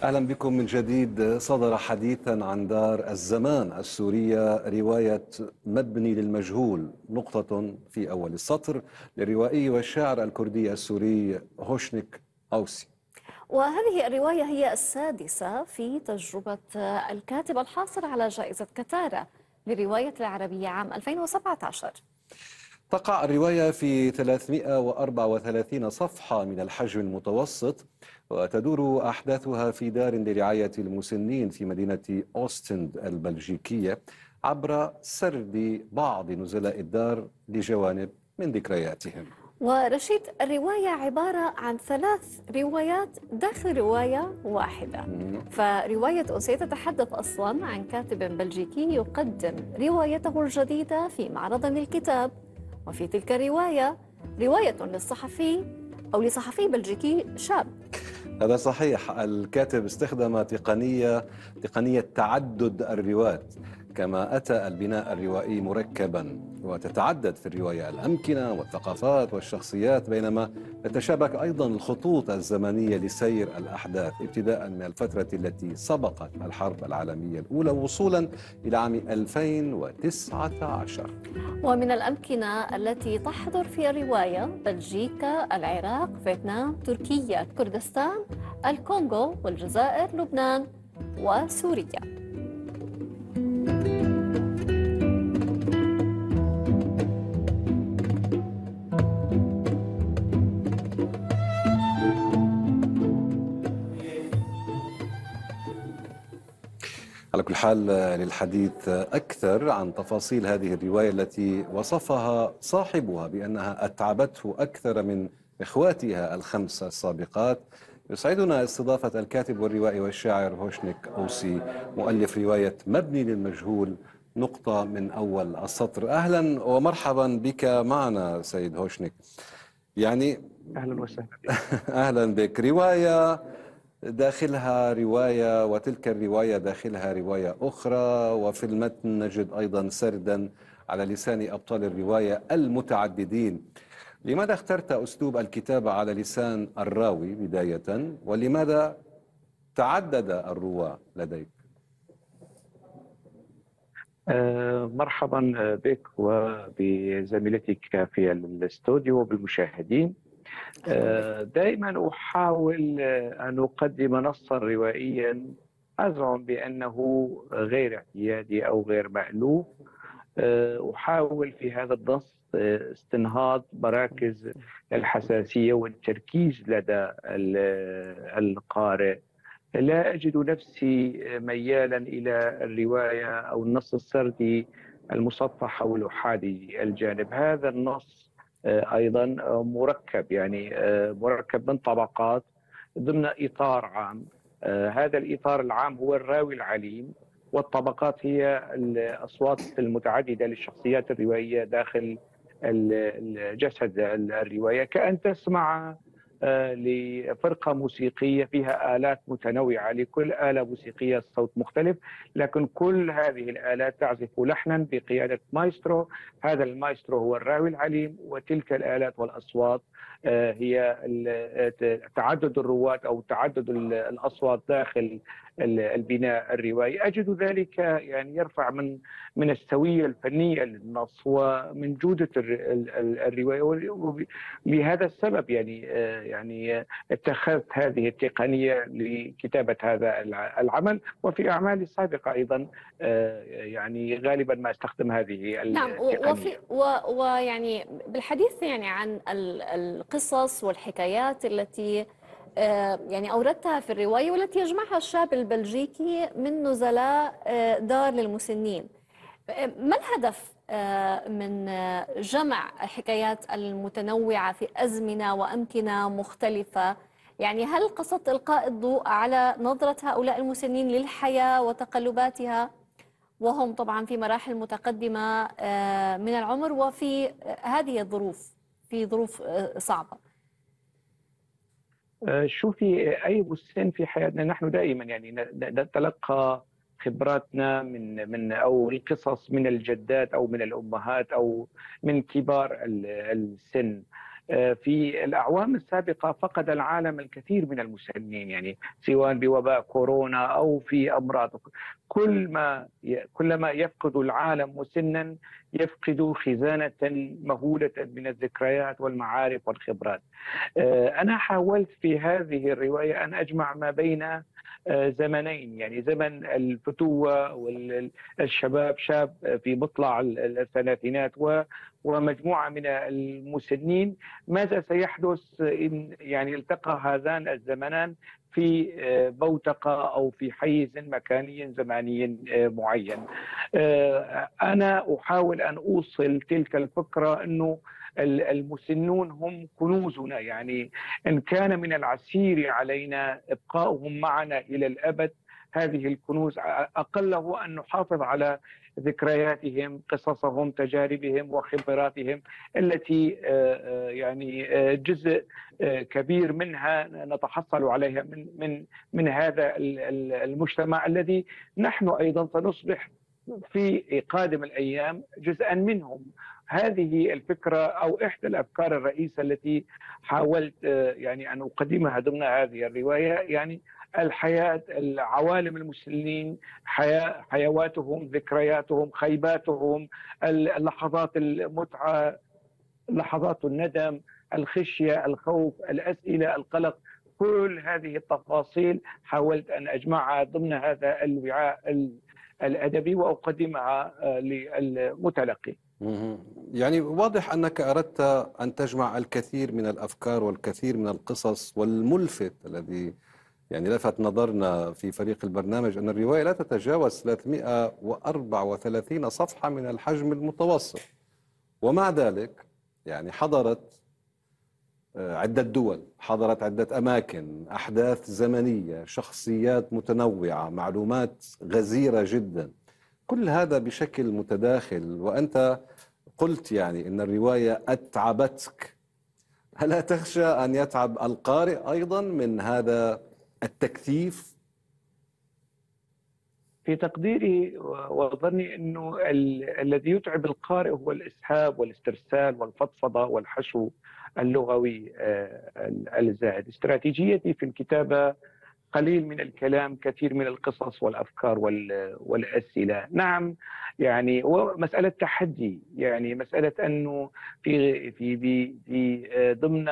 أهلا بكم من جديد. صدر حديثا عن دار الزمان السورية رواية مبني للمجهول نقطة في أول السطر للروائي والشاعر الكردي السوري هوشنيك أوسي. وهذه الرواية هي السادسة في تجربة الكاتب الحاصل على جائزة كتارة للرواية العربية عام 2017. تقع الرواية في 334 صفحة من الحجم المتوسط، وتدور أحداثها في دار لرعاية المسنين في مدينة أوستند البلجيكية، عبر سرد بعض نزلاء الدار لجوانب من ذكرياتهم. ورشيد، الرواية عبارة عن 3 روايات داخل رواية واحدة. فرواية أوسي تتحدث أصلا عن كاتب بلجيكي يقدم روايته الجديدة في معرض للكتاب، وفي تلك الرواية رواية للصحفي أو لصحفي بلجيكي شاب. هذا صحيح. الكاتب استخدم تقنية تعدد الروايات، كما أتى البناء الروائي مركبا، وتتعدد في الرواية الأمكنة والثقافات والشخصيات، بينما تتشابك أيضا الخطوط الزمنية لسير الأحداث ابتداء من الفترة التي سبقت الحرب العالمية الأولى وصولا إلى عام 2019. ومن الأمكنة التي تحضر في الرواية بلجيكا، العراق، فيتنام، تركيا، كردستان، الكونغو والجزائر، لبنان وسوريا. على كل حال، للحديث أكثر عن تفاصيل هذه الرواية التي وصفها صاحبها بأنها أتعبته أكثر من إخواتها الخمسة السابقات، يسعدنا استضافة الكاتب والروائي والشاعر هوشنيك أوسي، مؤلف رواية مبني للمجهول نقطة من أول السطر. أهلا ومرحبا بك معنا سيد هوشنيك. يعني أهلا وسهلا. أهلا بك. رواية داخلها رواية، وتلك الرواية داخلها رواية أخرى، وفي المتن نجد أيضا سردا على لسان أبطال الرواية المتعددين. لماذا اخترت أسلوب الكتابة على لسان الراوي بداية، ولماذا تعدد الرواة لديك؟ مرحبا بك وبزميلتك في الاستوديو وبالمشاهدين. دائما أحاول أن أقدم نصا روائيا أزعم بأنه غير اعتيادي أو غير مألوف. أحاول في هذا النص استنهاض مراكز الحساسية والتركيز لدى القارئ. لا أجد نفسي ميالا إلى الرواية أو النص السردي المسطح أو الأحادي الجانب. هذا النص أيضا مركب، يعني مركب من طبقات ضمن إطار عام. هذا الإطار العام هو الراوي العليم، والطبقات هي الأصوات المتعددة للشخصيات الروائية داخل الجسد الرواية، كأن تسمع لفرقة موسيقية فيها آلات متنوعة، لكل آلة موسيقية صوت مختلف، لكن كل هذه الآلات تعزف لحنا بقيادة مايسترو. هذا المايسترو هو الراوي العليم، وتلك الآلات والأصوات هي تعدد الرواة أو تعدد الأصوات داخل البناء الروائي. أجد ذلك يعني يرفع من السوية الفنية للنص ومن جودة الرواية. لهذا السبب يعني اتخذت هذه التقنية لكتابة هذا العمل، وفي أعمالي السابقة أيضا يعني غالبا ما استخدم هذه التقنية. ويعني بالحديث يعني عن القصص والحكايات التي يعني أوردتها في الرواية والتي يجمعها الشاب البلجيكي من نزلاء دار للمسنين، ما الهدف من جمع الحكايات المتنوعة في أزمنة وأمكنة مختلفة؟ يعني هل قصدت إلقاء الضوء على نظرة هؤلاء المسنين للحياة وتقلباتها، وهم طبعا في مراحل متقدمة من العمر وفي هذه الظروف، في ظروف صعبة؟ شوفي، أي مسن في حياتنا نحن دائما يعني نتلقى خبراتنا من أو القصص من الجدات أو من الأمهات أو من كبار السن. في الأعوام السابقة فقد العالم الكثير من المسنين، يعني سواء بوباء كورونا أو في أمراض. كلما يفقد العالم مسنا يفقد خزانة مهولة من الذكريات والمعارف والخبرات. أنا حاولت في هذه الرواية أن أجمع ما بين زمنين، يعني زمن الفتوة والشباب، شاب في مطلع الثلاثينات ومجموعة من المسنين. ماذا سيحدث إن يعني التقى هذان الزمنان في بوتقة أو في حيز مكاني زماني معين؟ أنا أحاول أن أوصل تلك الفكرة أنه المسنون هم كنوزنا، يعني إن كان من العسير علينا إبقاؤهم معنا إلى الأبد، هذه الكنوز أقله أن نحافظ على ذكرياتهم، قصصهم، تجاربهم وخبراتهم التي يعني جزء كبير منها نتحصل عليها من هذا المجتمع الذي نحن أيضا سنصبح في قادم الأيام جزءا منهم. هذه الفكرة أو إحدى الأفكار الرئيسة التي حاولت يعني أن أقدمها ضمن هذه الرواية، يعني الحياة، العوالم المسنين، حيواتهم، ذكرياتهم، خيباتهم، اللحظات المتعة، لحظات الندم، الخشية، الخوف، الأسئلة، القلق، كل هذه التفاصيل حاولت أن أجمعها ضمن هذا الوعاء الأدبي وأقدمها للمتلقي. يعني واضح أنك أردت أن تجمع الكثير من الأفكار والكثير من القصص، والملفت الذي يعني لفت نظرنا في فريق البرنامج أن الرواية لا تتجاوز 334 صفحة من الحجم المتوسط، ومع ذلك يعني حضرت عدة دول، حضرت عدة أماكن، أحداث زمنية، شخصيات متنوعة، معلومات غزيرة جدا، كل هذا بشكل متداخل. وأنت قلت يعني إن الرواية أتعبتك، ألا تخشى أن يتعب القارئ أيضا من هذا التكثيف؟ في تقديري وظني أنه الذي يتعب القارئ هو الإسهاب والاسترسال والفضفضة والحشو اللغوي الزائد. استراتيجيتي في الكتابة قليل من الكلام، كثير من القصص والأفكار والأسئلة. نعم، يعني ومسألة تحدي، يعني مسألة أنه في ضمن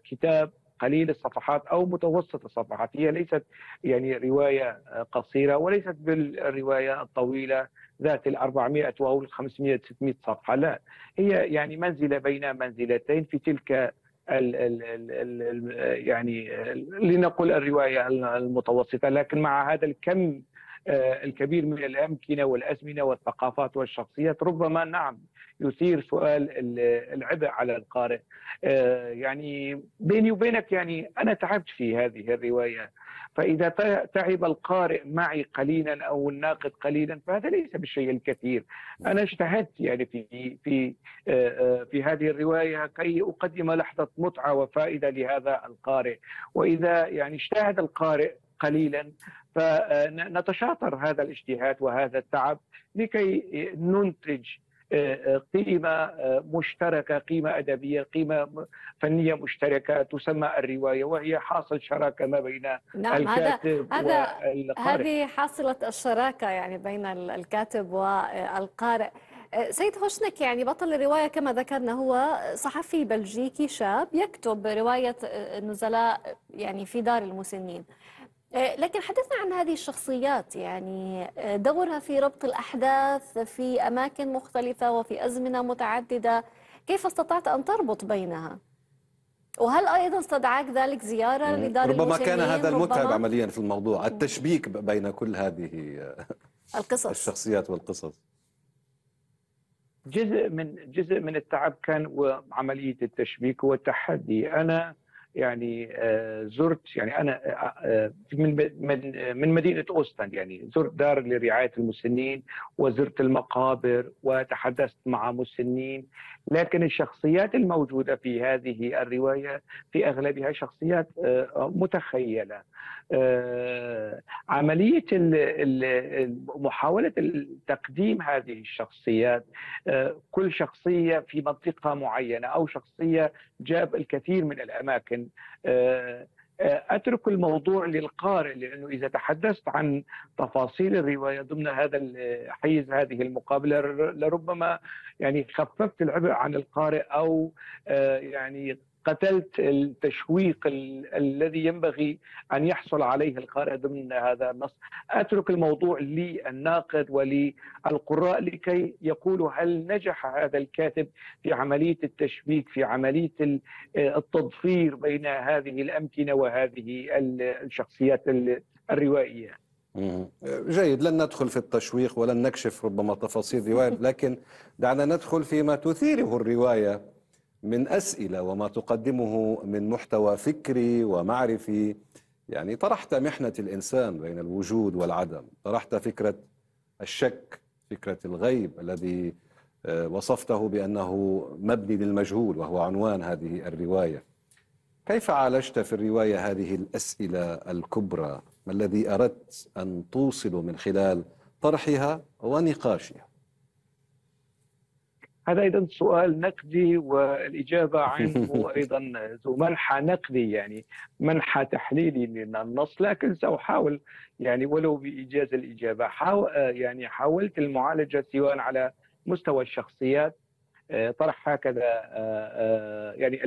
كتاب قليل الصفحات أو متوسط الصفحات، هي ليست يعني رواية قصيرة وليست بالرواية الطويلة ذات 400 أو 500 600 صفحة، لا، هي يعني منزلة بين منزلتين في تلك يعني لنقل الرواية المتوسطة، لكن مع هذا الكم الكبير من الأمكنة والأزمنة والثقافات والشخصيات ربما نعم يثير سؤال العبء على القارئ. يعني بيني وبينك يعني أنا تعبت في هذه الرواية، فإذا تعب القارئ معي قليلا أو الناقد قليلا فهذا ليس بالشيء الكثير. أنا اجتهدت يعني في هذه الرواية كي أقدم لحظة متعة وفائدة لهذا القارئ، وإذا يعني اجتهد القارئ قليلا فنتشاطر هذا الاجتهاد وهذا التعب لكي ننتج قيمة مشتركة، قيمة أدبية، قيمة فنية مشتركة تسمى الرواية، وهي حاصل شراكة ما بين الكاتب والقارئ. هذه حاصلة الشراكة يعني بين الكاتب والقارئ. سيد هوشنك، يعني بطل الرواية كما ذكرنا هو صحفي بلجيكي شاب يكتب رواية النزلاء يعني في دار المسنين، لكن حدثنا عن هذه الشخصيات، يعني دورها في ربط الأحداث في أماكن مختلفة وفي أزمنة متعددة، كيف استطعت أن تربط بينها؟ وهل أيضا استدعاك ذلك زيارة لدار ربما المسنين؟ كان هذا المتعب عمليا في الموضوع، التشبيك بين كل هذه القصص، الشخصيات والقصص. جزء من التعب كان وعملية التشبيك والتحدي. أنا يعني زرت، يعني أنا من مدينة أوستن، يعني زرت دار لرعاية المسنين وزرت المقابر وتحدثت مع مسنين. لكن الشخصيات الموجودة في هذه الرواية في أغلبها شخصيات متخيلة. عملية محاولة تقديم هذه الشخصيات، كل شخصية في منطقة معينة أو شخصية جاب الكثير من الأماكن. أترك الموضوع للقارئ، لأنه إذا تحدثت عن تفاصيل الرواية ضمن هذا حيز هذه المقابلة لربما يعني خففت العبء عن القارئ، أو يعني قتلت التشويق الذي ينبغي أن يحصل عليه القارئ ضمن هذا النص. أترك الموضوع للناقد وللقراء لكي يقولوا هل نجح هذا الكاتب في عملية التشبيك، في عملية التضفير بين هذه الأمكنة وهذه الشخصيات الروائية. جيد، لن ندخل في التشويق ولن نكشف ربما تفاصيل الرواية، لكن دعنا ندخل فيما تثيره الرواية من أسئلة وما تقدمه من محتوى فكري ومعرفي. يعني طرحت محنة الإنسان بين الوجود والعدم، طرحت فكرة الشك، فكرة الغيب الذي وصفته بأنه مبني للمجهول وهو عنوان هذه الرواية. كيف عالجت في الرواية هذه الأسئلة الكبرى؟ ما الذي أردت أن توصل من خلال طرحها ونقاشها؟ هذا أيضا سؤال نقدي، والإجابة عنه أيضا ذو منحى نقدي، يعني منحى تحليلي للنص، لكن سأحاول يعني ولو بإيجاز الإجابة. يعني حاولت المعالجة سواء على مستوى الشخصيات، طرح هكذا يعني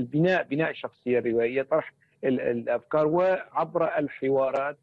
بناء الشخصية الروائية، طرح الأفكار، وعبر الحوارات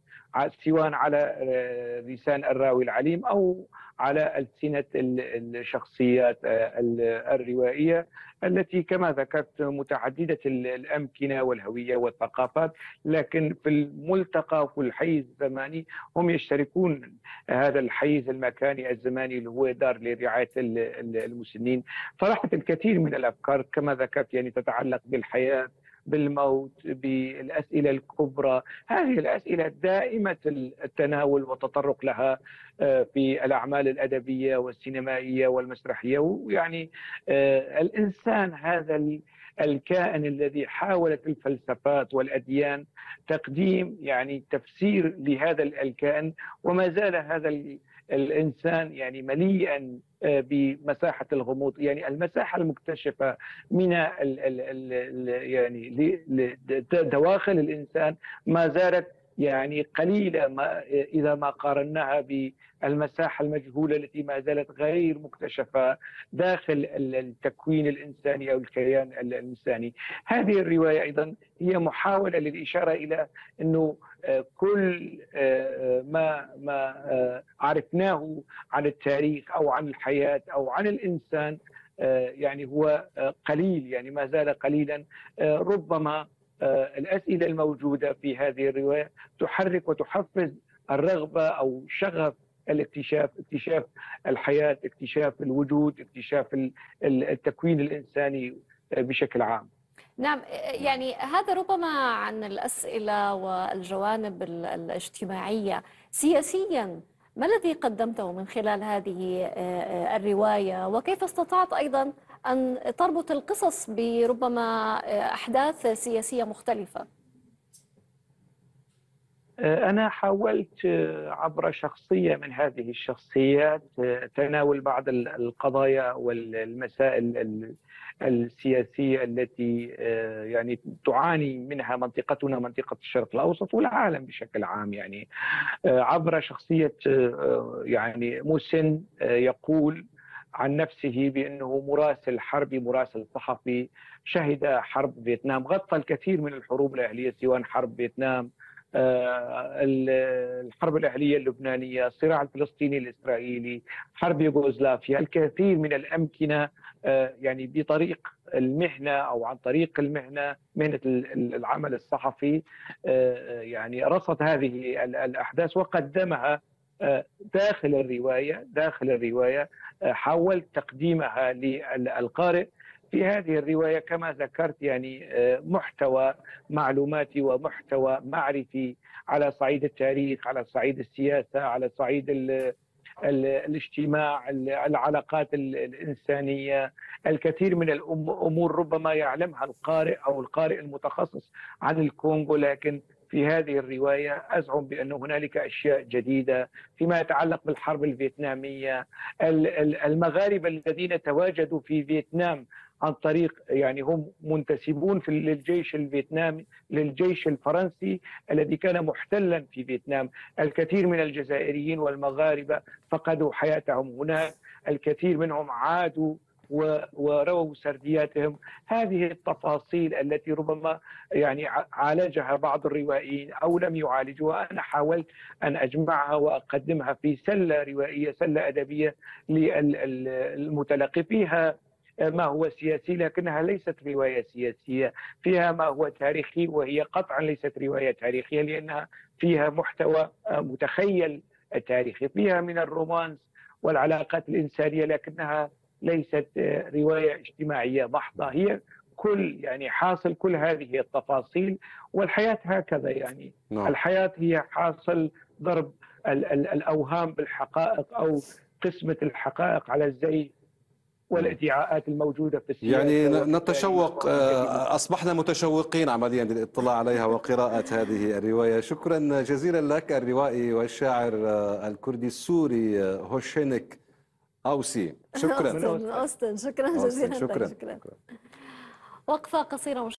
سواء على لسان الراوي العليم أو على ألسنة الشخصيات الروائية التي كما ذكرت متعددة الأمكنة والهوية والثقافات، لكن في الملتقى في الحيز الزماني هم يشتركون هذا الحيز المكاني الزماني اللي هو دار لرعاية المسنين. طرحت الكثير من الأفكار كما ذكرت، يعني تتعلق بالحياة، بالموت، بالأسئلة الكبرى. هذه الأسئلة دائمة التناول والتطرق لها في الأعمال الأدبية والسينمائية والمسرحية. ويعني الإنسان هذا الكائن الذي حاولت الفلسفات والأديان تقديم يعني تفسير لهذا الكائن، وما زال هذا الإنسان يعني مليئا بمساحة الغموض. يعني المساحة المكتشفة من يعني دواخل الإنسان ما زالت يعني قليلة، إذا ما قارناها بالمساحة المجهولة التي ما زالت غير مكتشفة داخل التكوين الإنساني أو الكيان الإنساني. هذه الرواية أيضا هي محاولة للإشارة إلى أنه كل ما عرفناه عن التاريخ أو عن الحياة أو عن الإنسان يعني هو قليل، يعني ما زال قليلا. ربما الأسئلة الموجودة في هذه الرواية تحرك وتحفز الرغبة أو شغف الاكتشاف، اكتشاف الحياة، اكتشاف الوجود، اكتشاف التكوين الإنساني بشكل عام. نعم، يعني هذا ربما عن الأسئلة والجوانب الاجتماعية. سياسيا ما الذي قدمته من خلال هذه الرواية، وكيف استطعت أيضا أن تربط القصص بربما أحداث سياسية مختلفة؟ أنا حاولت عبر شخصية من هذه الشخصيات تناول بعض القضايا والمسائل السياسية التي يعني تعاني منها منطقتنا، منطقة الشرق الأوسط والعالم بشكل عام. يعني عبر شخصية يعني مسن يقول عن نفسه بأنه مراسل حربي، مراسل صحفي، شهد حرب فيتنام، غطى الكثير من الحروب الأهلية سواء حرب فيتنام، الحرب الأهلية اللبنانية، الصراع الفلسطيني الإسرائيلي، حرب يوغوسلافيا، الكثير من الأمكنة يعني بطريق المهنة أو عن طريق المهنة، مهنة العمل الصحفي، يعني رصد هذه الأحداث وقدمها داخل الرواية. حاولت تقديمها للقارئ في هذه الرواية كما ذكرت يعني محتوى معلوماتي ومحتوى معرفي على صعيد التاريخ، على صعيد السياسة، على صعيد الاجتماع، العلاقات الإنسانية، الكثير من الأمور ربما يعلمها القارئ أو القارئ المتخصص عن الكونغو، لكن في هذه الرواية أزعم بأن هنالك أشياء جديدة فيما يتعلق بالحرب الفيتنامية. المغاربة الذين تواجدوا في فيتنام عن طريق يعني هم منتسبون للجيش الفيتنامي، للجيش الفرنسي الذي كان محتلا في فيتنام. الكثير من الجزائريين والمغاربة فقدوا حياتهم هناك، الكثير منهم عادوا ورووا سردياتهم. هذه التفاصيل التي ربما يعني عالجها بعض الروائيين أو لم يعالجوها، أنا حاولت أن أجمعها وأقدمها في سلة روائية، سلة أدبية للمتلقي. فيها ما هو سياسي لكنها ليست رواية سياسية، فيها ما هو تاريخي وهي قطعا ليست رواية تاريخية لأنها فيها محتوى متخيل تاريخي، فيها من الرومانس والعلاقات الإنسانية لكنها ليست رواية اجتماعية بحتة. هي كل يعني حاصل كل هذه التفاصيل، والحياة هكذا يعني الحياة هي حاصل ضرب الأوهام بالحقائق أو قسمة الحقائق على الزي والادعاءات الموجودة في السياسة. يعني نتشوق، أصبحنا متشوقين عمليا للاطلاع عليها وقراءة هذه الرواية. شكرا جزيلا لك الروائي والشاعر الكردي السوري هوشينك أوسي. شكرا. أوستن. شكرا جزيلا. شكرا. وقفة قصيرة.